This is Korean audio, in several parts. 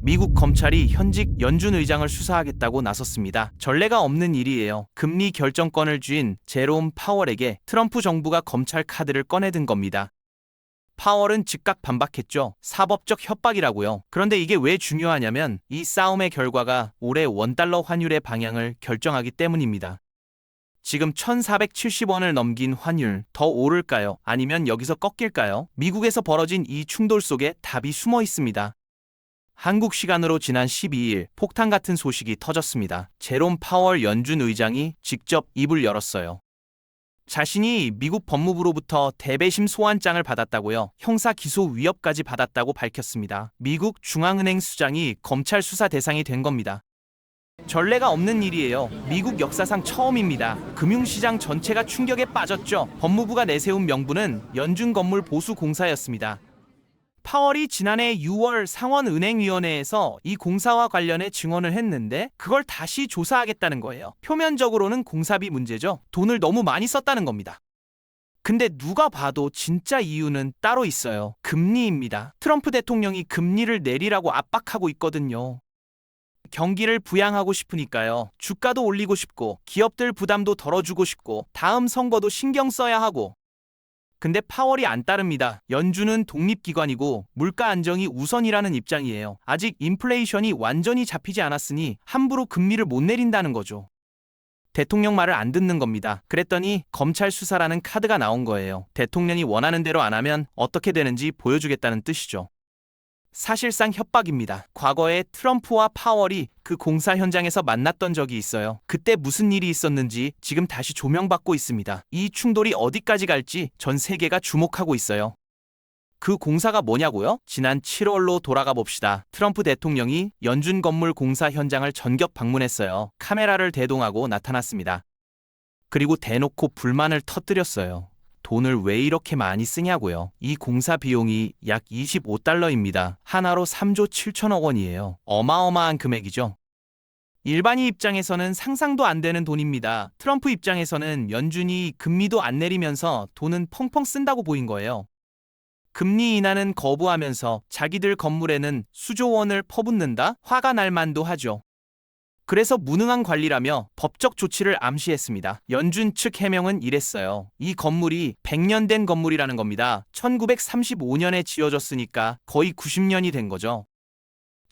미국 검찰이 현직 연준 의장을 수사하겠다고 나섰습니다. 전례가 없는 일이에요. 금리 결정권을 쥔 제롬 파월에게 트럼프 정부가 검찰 카드를 꺼내든 겁니다. 파월은 즉각 반박했죠. 사법적 협박이라고요. 그런데 이게 왜 중요하냐면 이 싸움의 결과가 올해 원달러 환율의 방향을 결정하기 때문입니다. 지금 1,470원을 넘긴 환율 더 오를까요? 아니면 여기서 꺾일까요? 미국에서 벌어진 이 충돌 속에 답이 숨어 있습니다. 한국 시간으로 지난 12일 폭탄 같은 소식이 터졌습니다. 제롬 파월 연준 의장이 직접 입을 열었어요. 자신이 미국 법무부로부터 대배심 소환장을 받았다고요. 형사 기소 위협까지 받았다고 밝혔습니다. 미국 중앙은행 수장이 검찰 수사 대상이 된 겁니다. 전례가 없는 일이에요. 미국 역사상 처음입니다. 금융시장 전체가 충격에 빠졌죠. 법무부가 내세운 명분은 연준 건물 보수 공사였습니다. 파월이 지난해 6월 상원은행위원회에서 이 공사와 관련해 증언을 했는데 그걸 다시 조사하겠다는 거예요. 표면적으로는 공사비 문제죠. 돈을 너무 많이 썼다는 겁니다. 근데 누가 봐도 진짜 이유는 따로 있어요. 금리입니다. 트럼프 대통령이 금리를 내리라고 압박하고 있거든요. 경기를 부양하고 싶으니까요. 주가도 올리고 싶고 기업들 부담도 덜어주고 싶고 다음 선거도 신경 써야 하고. 근데 파월이 안 따릅니다. 연준은 독립기관이고 물가 안정이 우선이라는 입장이에요. 아직 인플레이션이 완전히 잡히지 않았으니 함부로 금리를 못 내린다는 거죠. 대통령 말을 안 듣는 겁니다. 그랬더니 검찰 수사라는 카드가 나온 거예요. 대통령이 원하는 대로 안 하면 어떻게 되는지 보여주겠다는 뜻이죠. 사실상 협박입니다. 과거에 트럼프와 파월이 그 공사 현장에서 만났던 적이 있어요. 그때 무슨 일이 있었는지 지금 다시 조명받고 있습니다. 이 충돌이 어디까지 갈지 전 세계가 주목하고 있어요. 그 공사가 뭐냐고요? 지난 7월로 돌아가 봅시다. 트럼프 대통령이 연준 건물 공사 현장을 전격 방문했어요. 카메라를 대동하고 나타났습니다. 그리고 대놓고 불만을 터뜨렸어요. 돈을 왜 이렇게 많이 쓰냐고요. 이 공사 비용이 약 25달러입니다. 하나로 3조 7천억 원이에요. 어마어마한 금액이죠. 일반인 입장에서는 상상도 안 되는 돈입니다. 트럼프 입장에서는 연준이 금리도 안 내리면서 돈은 펑펑 쓴다고 보인 거예요. 금리 인하는 거부하면서 자기들 건물에는 수조 원을 퍼붓는다? 화가 날 만도 하죠. 그래서 무능한 관리라며 법적 조치를 암시했습니다. 연준 측 해명은 이랬어요. 이 건물이 100년 된 건물이라는 겁니다. 1935년에 지어졌으니까 거의 90년이 된 거죠.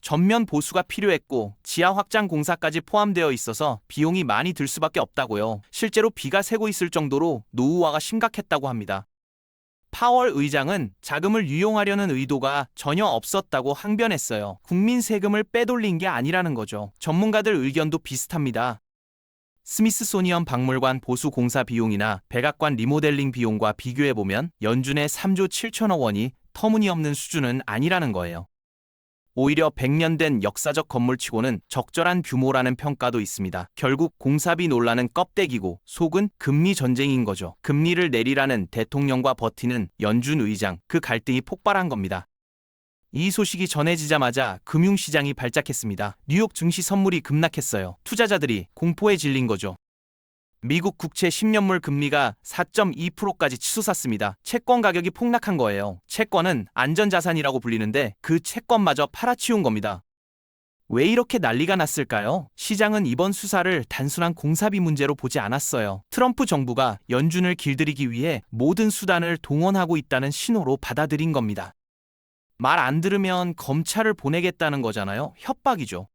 전면 보수가 필요했고 지하 확장 공사까지 포함되어 있어서 비용이 많이 들 수밖에 없다고요. 실제로 비가 새고 있을 정도로 노후화가 심각했다고 합니다. 파월 의장은 자금을 유용하려는 의도가 전혀 없었다고 항변했어요. 국민 세금을 빼돌린 게 아니라는 거죠. 전문가들 의견도 비슷합니다. 스미스소니언 박물관 보수 공사 비용이나 백악관 리모델링 비용과 비교해보면 연준의 3조 7천억 원이 터무니없는 수준은 아니라는 거예요. 오히려 100년 된 역사적 건물치고는 적절한 규모라는 평가도 있습니다. 결국 공사비 논란은 껍데기고 속은 금리 전쟁인 거죠. 금리를 내리라는 대통령과 버티는 연준 의장, 그 갈등이 폭발한 겁니다. 이 소식이 전해지자마자 금융시장이 발작했습니다. 뉴욕 증시 선물이 급락했어요. 투자자들이 공포에 질린 거죠. 미국 국채 10년물 금리가 4.2%까지 치솟았습니다. 채권 가격이 폭락한 거예요. 채권은 안전자산이라고 불리는데 그 채권마저 팔아치운 겁니다. 왜 이렇게 난리가 났을까요? 시장은 이번 수사를 단순한 공사비 문제로 보지 않았어요. 트럼프 정부가 연준을 길들이기 위해 모든 수단을 동원하고 있다는 신호로 받아들인 겁니다. 말 안 들으면 검찰을 보내겠다는 거잖아요. 협박이죠.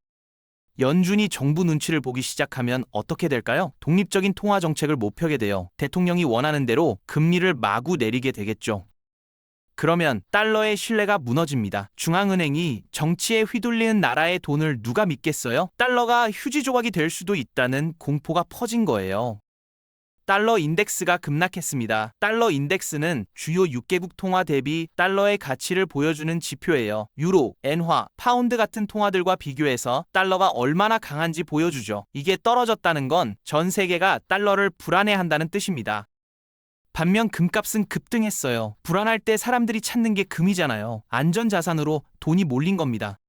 연준이 정부 눈치를 보기 시작하면 어떻게 될까요? 독립적인 통화 정책을 못 펴게 돼요. 대통령이 원하는 대로 금리를 마구 내리게 되겠죠. 그러면 달러의 신뢰가 무너집니다. 중앙은행이 정치에 휘둘리는 나라의 돈을 누가 믿겠어요? 달러가 휴지 조각이 될 수도 있다는 공포가 퍼진 거예요. 달러 인덱스가 급락했습니다. 달러 인덱스는 주요 6개국 통화 대비 달러의 가치를 보여주는 지표예요. 유로, 엔화, 파운드 같은 통화들과 비교해서 달러가 얼마나 강한지 보여주죠. 이게 떨어졌다는 건 전 세계가 달러를 불안해한다는 뜻입니다. 반면 금값은 급등했어요. 불안할 때 사람들이 찾는 게 금이잖아요. 안전자산으로 돈이 몰린 겁니다.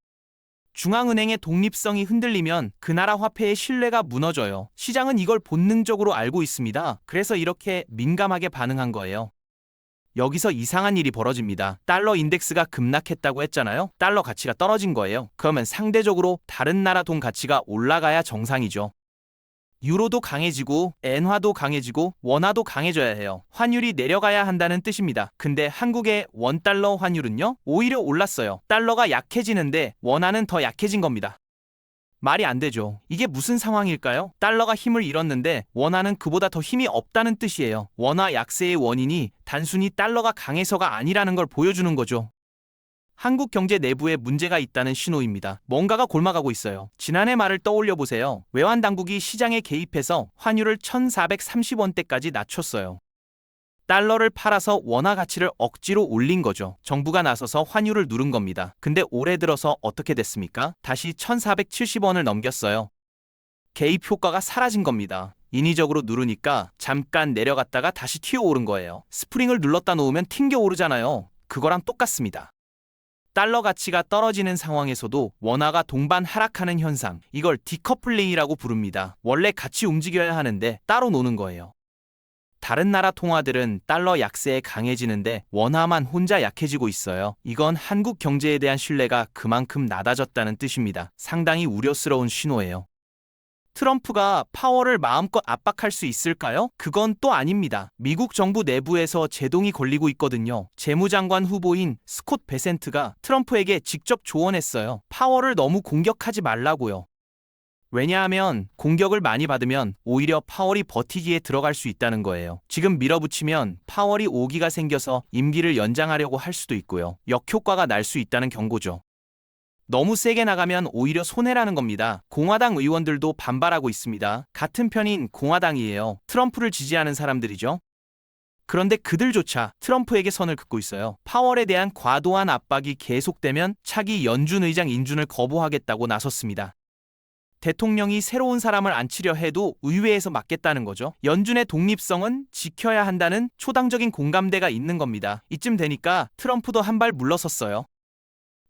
중앙은행의 독립성이 흔들리면 그 나라 화폐의 신뢰가 무너져요. 시장은 이걸 본능적으로 알고 있습니다. 그래서 이렇게 민감하게 반응한 거예요. 여기서 이상한 일이 벌어집니다. 달러 인덱스가 급락했다고 했잖아요. 달러 가치가 떨어진 거예요. 그러면 상대적으로 다른 나라 돈 가치가 올라가야 정상이죠. 유로도 강해지고 엔화도 강해지고 원화도 강해져야 해요. 환율이 내려가야 한다는 뜻입니다. 근데 한국의 원달러 환율은요? 오히려 올랐어요. 달러가 약해지는데 원화는 더 약해진 겁니다. 말이 안 되죠. 이게 무슨 상황일까요? 달러가 힘을 잃었는데 원화는 그보다 더 힘이 없다는 뜻이에요. 원화 약세의 원인이 단순히 달러가 강해서가 아니라는 걸 보여주는 거죠. 한국 경제 내부에 문제가 있다는 신호입니다. 뭔가가 골마가고 있어요. 지난해 말을 떠올려 보세요. 외환 당국이 시장에 개입해서 환율을 1,430원대까지 낮췄어요. 달러를 팔아서 원화 가치를 억지로 올린 거죠. 정부가 나서서 환율을 누른 겁니다. 근데 올해 들어서 어떻게 됐습니까? 다시 1,470원을 넘겼어요. 개입 효과가 사라진 겁니다. 인위적으로 누르니까 잠깐 내려갔다가 다시 튀어오른 거예요. 스프링을 눌렀다 놓으면 튕겨 오르잖아요. 그거랑 똑같습니다. 달러 가치가 떨어지는 상황에서도 원화가 동반 하락하는 현상, 이걸 디커플링이라고 부릅니다. 원래 같이 움직여야 하는데 따로 노는 거예요. 다른 나라 통화들은 달러 약세에 강해지는데 원화만 혼자 약해지고 있어요. 이건 한국 경제에 대한 신뢰가 그만큼 낮아졌다는 뜻입니다. 상당히 우려스러운 신호예요. 트럼프가 파월을 마음껏 압박할 수 있을까요? 그건 또 아닙니다. 미국 정부 내부에서 제동이 걸리고 있거든요. 재무장관 후보인 스콧 베센트가 트럼프에게 직접 조언했어요. 파월을 너무 공격하지 말라고요. 왜냐하면 공격을 많이 받으면 오히려 파월이 버티기에 들어갈 수 있다는 거예요. 지금 밀어붙이면 파월이 오기가 생겨서 임기를 연장하려고 할 수도 있고요. 역효과가 날 수 있다는 경고죠. 너무 세게 나가면 오히려 손해라는 겁니다. 공화당 의원들도 반발하고 있습니다. 같은 편인 공화당이에요. 트럼프를 지지하는 사람들이죠. 그런데 그들조차 트럼프에게 선을 긋고 있어요. 파월에 대한 과도한 압박이 계속되면 차기 연준 의장 인준을 거부하겠다고 나섰습니다. 대통령이 새로운 사람을 앉히려 해도 의회에서 맡겠다는 거죠. 연준의 독립성은 지켜야 한다는 초당적인 공감대가 있는 겁니다. 이쯤 되니까 트럼프도 한 발 물러섰어요.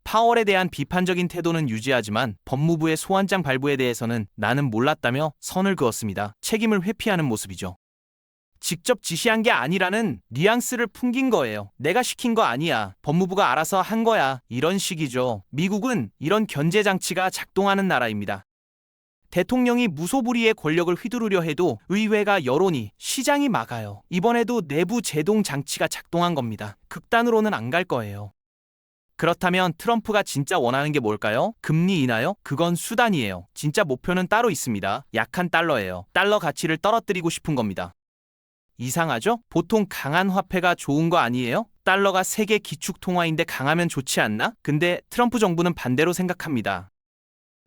파월에 대한 비판적인 태도는 유지하지만 법무부의 소환장 발부에 대해서는 나는 몰랐다며 선을 그었습니다. 책임을 회피하는 모습이죠. 직접 지시한 게 아니라는 뉘앙스를 풍긴 거예요. 내가 시킨 거 아니야. 법무부가 알아서 한 거야. 이런 식이죠. 미국은 이런 견제 장치가 작동하는 나라입니다. 대통령이 무소불위의 권력을 휘두르려 해도 의회가 여론이, 시장이 막아요. 이번에도 내부 제동 장치가 작동한 겁니다. 극단으로는 안 갈 거예요. 그렇다면 트럼프가 진짜 원하는 게 뭘까요? 금리 인하요? 그건 수단이에요. 진짜 목표는 따로 있습니다. 약한 달러예요. 달러 가치를 떨어뜨리고 싶은 겁니다. 이상하죠? 보통 강한 화폐가 좋은 거 아니에요? 달러가 세계 기축 통화인데 강하면 좋지 않나? 근데 트럼프 정부는 반대로 생각합니다.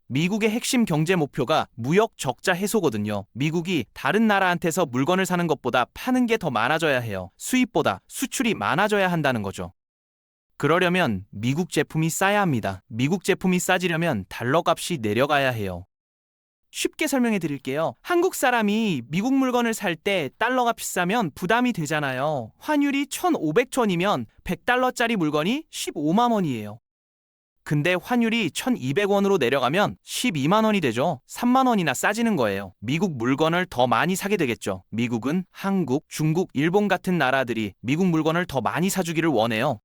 미국의 핵심 경제 목표가 무역 적자 해소거든요. 미국이 다른 나라한테서 물건을 사는 것보다 파는 게 더 많아져야 해요. 수입보다 수출이 많아져야 한다는 거죠. 그러려면 미국 제품이 싸야 합니다. 미국 제품이 싸지려면 달러 값이 내려가야 해요. 쉽게 설명해 드릴게요. 한국 사람이 미국 물건을 살 때 달러가 비싸면 부담이 되잖아요. 환율이 1,500원이면 100달러짜리 물건이 15만 원이에요. 근데 환율이 1,200원으로 내려가면 12만 원이 되죠. 3만 원이나 싸지는 거예요. 미국 물건을 더 많이 사게 되겠죠. 미국은 한국, 중국, 일본 같은 나라들이 미국 물건을 더 많이 사주기를 원해요.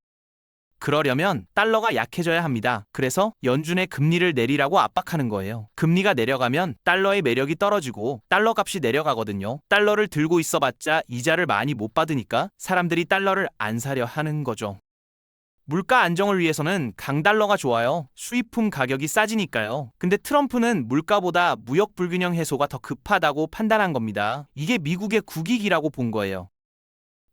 그러려면 달러가 약해져야 합니다. 그래서 연준의 금리를 내리라고 압박하는 거예요. 금리가 내려가면 달러의 매력이 떨어지고 달러 값이 내려가거든요. 달러를 들고 있어봤자 이자를 많이 못 받으니까 사람들이 달러를 안 사려 하는 거죠. 물가 안정을 위해서는 강달러가 좋아요. 수입품 가격이 싸지니까요. 근데 트럼프는 물가보다 무역 불균형 해소가 더 급하다고 판단한 겁니다. 이게 미국의 국익이라고 본 거예요.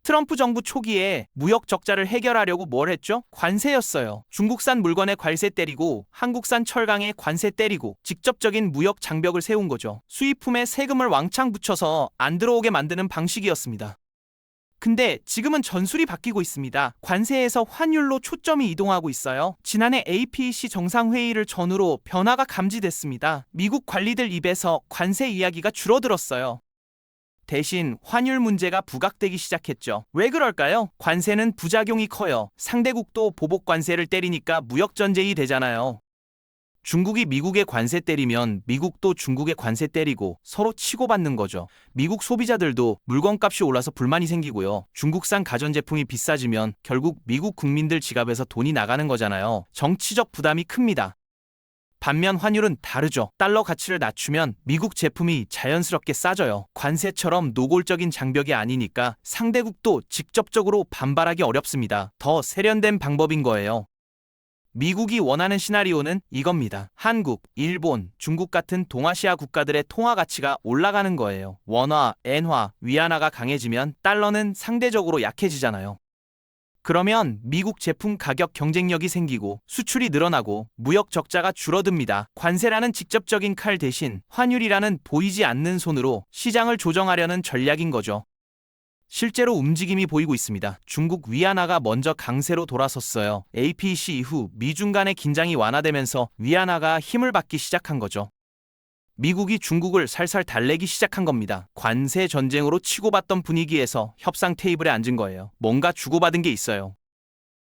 트럼프 정부 초기에 무역 적자를 해결하려고 뭘 했죠? 관세였어요. 중국산 물건에 관세 때리고 한국산 철강에 관세 때리고 직접적인 무역 장벽을 세운 거죠. 수입품에 세금을 왕창 붙여서 안 들어오게 만드는 방식이었습니다. 근데 지금은 전술이 바뀌고 있습니다. 관세에서 환율로 초점이 이동하고 있어요. 지난해 APEC 정상회의를 전후로 변화가 감지됐습니다. 미국 관리들 입에서 관세 이야기가 줄어들었어요. 대신 환율 문제가 부각되기 시작했죠. 왜 그럴까요? 관세는 부작용이 커요. 상대국도 보복 관세를 때리니까 무역 전쟁이 되잖아요. 중국이 미국에 관세 때리면 미국도 중국에 관세 때리고 서로 치고받는 거죠. 미국 소비자들도 물건값이 올라서 불만이 생기고요. 중국산 가전제품이 비싸지면 결국 미국 국민들 지갑에서 돈이 나가는 거잖아요. 정치적 부담이 큽니다. 반면 환율은 다르죠. 달러 가치를 낮추면 미국 제품이 자연스럽게 싸져요. 관세처럼 노골적인 장벽이 아니니까 상대국도 직접적으로 반발하기 어렵습니다. 더 세련된 방법인 거예요. 미국이 원하는 시나리오는 이겁니다. 한국, 일본, 중국 같은 동아시아 국가들의 통화 가치가 올라가는 거예요. 원화, 엔화, 위안화가 강해지면 달러는 상대적으로 약해지잖아요. 그러면 미국 제품 가격 경쟁력이 생기고 수출이 늘어나고 무역 적자가 줄어듭니다. 관세라는 직접적인 칼 대신 환율이라는 보이지 않는 손으로 시장을 조정하려는 전략인 거죠. 실제로 움직임이 보이고 있습니다. 중국 위안화가 먼저 강세로 돌아섰어요. APEC 이후 미중 간의 긴장이 완화되면서 위안화가 힘을 받기 시작한 거죠. 미국이 중국을 살살 달래기 시작한 겁니다. 관세 전쟁으로 치고받던 분위기에서 협상 테이블에 앉은 거예요. 뭔가 주고받은 게 있어요.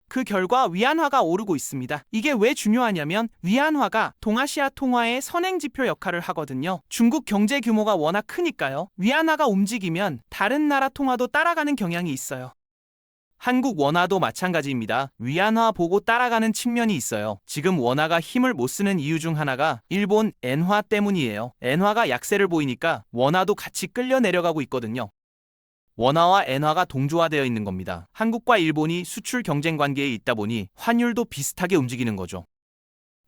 그 결과 위안화가 오르고 있습니다. 이게 왜 중요하냐면 위안화가 동아시아 통화의 선행지표 역할을 하거든요. 중국 경제 규모가 워낙 크니까요. 위안화가 움직이면 다른 나라 통화도 따라가는 경향이 있어요. 한국 원화도 마찬가지입니다. 위안화 보고 따라가는 측면이 있어요. 지금 원화가 힘을 못 쓰는 이유 중 하나가 일본 엔화 때문이에요. 엔화가 약세를 보이니까 원화도 같이 끌려 내려가고 있거든요. 원화와 엔화가 동조화되어 있는 겁니다. 한국과 일본이 수출 경쟁 관계에 있다 보니 환율도 비슷하게 움직이는 거죠.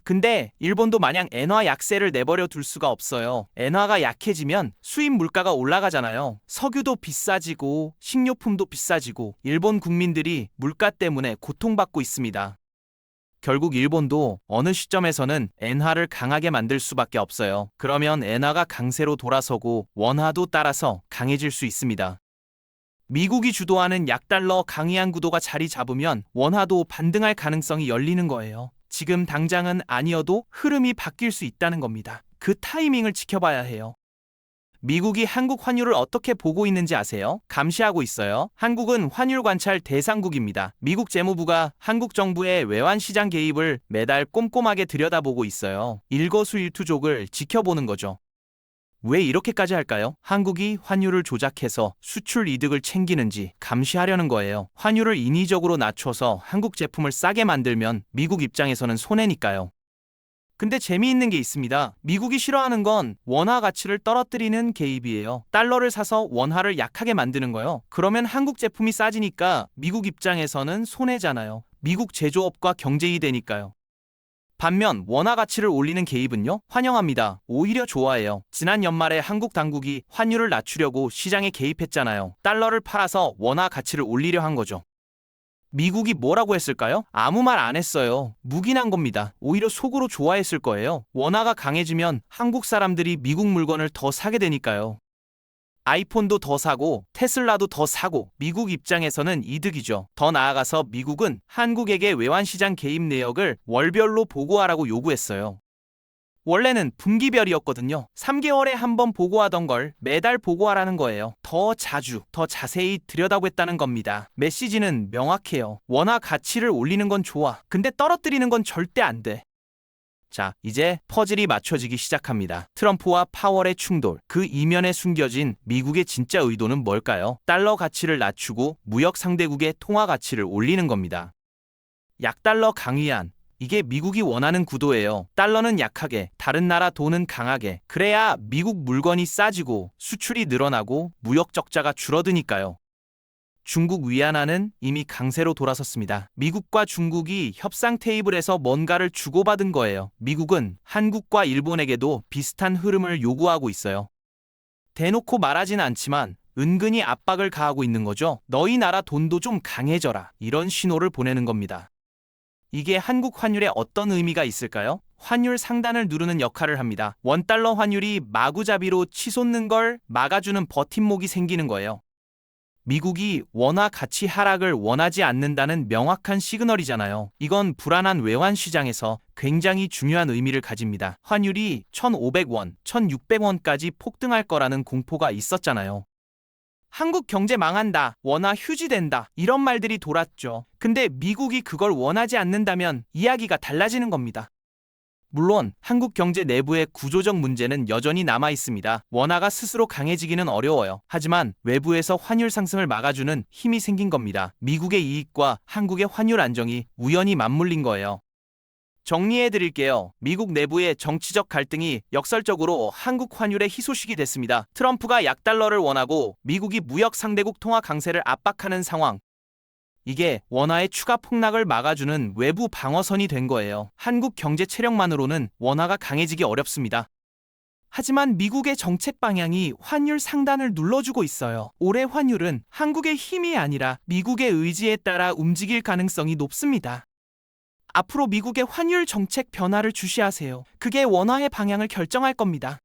근데 일본도 마냥 엔화 약세를 내버려 둘 수가 없어요. 엔화가 약해지면 수입 물가가 올라가잖아요. 석유도 비싸지고 식료품도 비싸지고 일본 국민들이 물가 때문에 고통받고 있습니다. 결국 일본도 어느 시점에서는 엔화를 강하게 만들 수밖에 없어요. 그러면 엔화가 강세로 돌아서고 원화도 따라서 강해질 수 있습니다. 미국이 주도하는 약달러 강위안 구도가 자리 잡으면 원화도 반등할 가능성이 열리는 거예요. 지금 당장은 아니어도 흐름이 바뀔 수 있다는 겁니다. 그 타이밍을 지켜봐야 해요. 미국이 한국 환율을 어떻게 보고 있는지 아세요? 감시하고 있어요. 한국은 환율 관찰 대상국입니다. 미국 재무부가 한국 정부의 외환시장 개입을 매달 꼼꼼하게 들여다보고 있어요. 일거수일투족을 지켜보는 거죠. 왜 이렇게까지 할까요? 한국이 환율을 조작해서 수출 이득을 챙기는지 감시하려는 거예요. 환율을 인위적으로 낮춰서 한국 제품을 싸게 만들면 미국 입장에서는 손해니까요. 근데 재미있는 게 있습니다. 미국이 싫어하는 건 원화 가치를 떨어뜨리는 개입이에요. 달러를 사서 원화를 약하게 만드는 거요. 그러면 한국 제품이 싸지니까 미국 입장에서는 손해잖아요. 미국 제조업과 경쟁이 되니까요. 반면 원화 가치를 올리는 개입은요? 환영합니다. 오히려 좋아해요. 지난 연말에 한국 당국이 환율을 낮추려고 시장에 개입했잖아요. 달러를 팔아서 원화 가치를 올리려 한 거죠. 미국이 뭐라고 했을까요? 아무 말 안 했어요. 묵인한 겁니다. 오히려 속으로 좋아했을 거예요. 원화가 강해지면 한국 사람들이 미국 물건을 더 사게 되니까요. 아이폰도 더 사고 테슬라도 더 사고 미국 입장에서는 이득이죠. 더 나아가서 미국은 한국에게 외환시장 개입 내역을 월별로 보고하라고 요구했어요. 원래는 분기별이었거든요. 3개월에 한 번 보고하던 걸 매달 보고하라는 거예요. 더 자주, 더 자세히 들여다보겠다는 겁니다. 메시지는 명확해요. 원화 가치를 올리는 건 좋아. 근데 떨어뜨리는 건 절대 안 돼. 자, 이제 퍼즐이 맞춰지기 시작합니다. 트럼프와 파월의 충돌, 그 이면에 숨겨진 미국의 진짜 의도는 뭘까요? 달러 가치를 낮추고 무역 상대국의 통화 가치를 올리는 겁니다. 약달러 강위안, 이게 미국이 원하는 구도예요. 달러는 약하게, 다른 나라 돈은 강하게. 그래야 미국 물건이 싸지고 수출이 늘어나고 무역 적자가 줄어드니까요. 중국 위안화는 이미 강세로 돌아섰습니다. 미국과 중국이 협상 테이블에서 뭔가를 주고받은 거예요. 미국은 한국과 일본에게도 비슷한 흐름을 요구하고 있어요. 대놓고 말하진 않지만 은근히 압박을 가하고 있는 거죠. 너희 나라 돈도 좀 강해져라. 이런 신호를 보내는 겁니다. 이게 한국 환율에 어떤 의미가 있을까요? 환율 상단을 누르는 역할을 합니다. 원달러 환율이 마구잡이로 치솟는 걸 막아주는 버팀목이 생기는 거예요. 미국이 원화 가치 하락을 원하지 않는다는 명확한 시그널이잖아요. 이건 불안한 외환 시장에서 굉장히 중요한 의미를 가집니다. 환율이 1,500원, 1,600원까지 폭등할 거라는 공포가 있었잖아요. 한국 경제 망한다, 원화 휴지된다, 이런 말들이 돌았죠. 근데 미국이 그걸 원하지 않는다면 이야기가 달라지는 겁니다. 물론 한국 경제 내부의 구조적 문제는 여전히 남아 있습니다. 원화가 스스로 강해지기는 어려워요. 하지만 외부에서 환율 상승을 막아주는 힘이 생긴 겁니다. 미국의 이익과 한국의 환율 안정이 우연히 맞물린 거예요. 정리해 드릴게요. 미국 내부의 정치적 갈등이 역설적으로 한국 환율의 희소식이 됐습니다. 트럼프가 약달러를 원하고 미국이 무역 상대국 통화 강세를 압박하는 상황. 이게 원화의 추가 폭락을 막아주는 외부 방어선이 된 거예요. 한국 경제 체력만으로는 원화가 강해지기 어렵습니다. 하지만 미국의 정책 방향이 환율 상단을 눌러주고 있어요. 올해 환율은 한국의 힘이 아니라 미국의 의지에 따라 움직일 가능성이 높습니다. 앞으로 미국의 환율 정책 변화를 주시하세요. 그게 원화의 방향을 결정할 겁니다.